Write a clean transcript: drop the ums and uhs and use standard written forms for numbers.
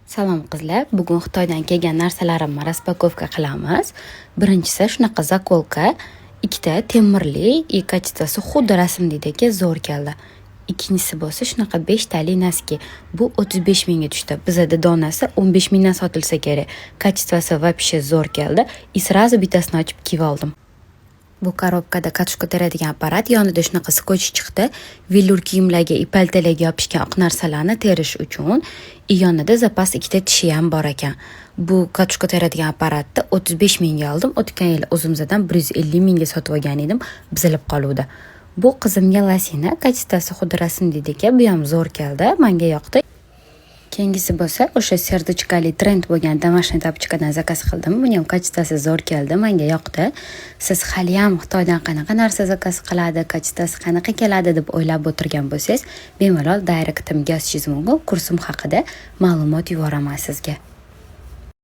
Salom qizlar, bugun Xitoydan kelgan narsalarimni raspakovka qilamiz. Birinchisi shunaqa zakolka, ikkita temirli, kachitasi xuddi rasmdagidek zo'r keldi. Ikkinchisi bo'lsa shunaqa 5 tali naski. Bu 35 mingga tushdi. Bizda donasi 15 mingdan sotilsa kerak. Kachitasi вообще zo'r keldi. Sразу bittasini ochib kiyib oldim. Bu korobkada katushka teradigan apparat, yonida shunaqa skotch chiqdi. Vellur kiyimlarga, paltalarga yopishgan oq narsalarni terish uchun. Yonida zapas ikkita tishi ham bor ekan. Bu katushka teradigan apparatni 35 mingga oldim. O'tgan yil o'zimizdan 150 mingga sotib olgan edim, buzilib qoluvdi. Bu qizimga lasina, kachitasi xuddi rasmdagidek, bu ham zo'r keldi, menga yoqdi. Keyingisi bo'lsa, o'sha serdichkali trend bo'lgan домашний тапочкаdan zakaz qildim. Buni ham kachitasi zo'r keldi, menga yoqdi. Siz hali ham Xitoydan qanaqa narsa zakaz qiladi, kachitasi qanaqa keladi deb o'ylab o'tirgan bo'lsangiz, bemalol direktimga yozishingiz mumkin. Kursim haqida ma'lumot yuboraman sizga.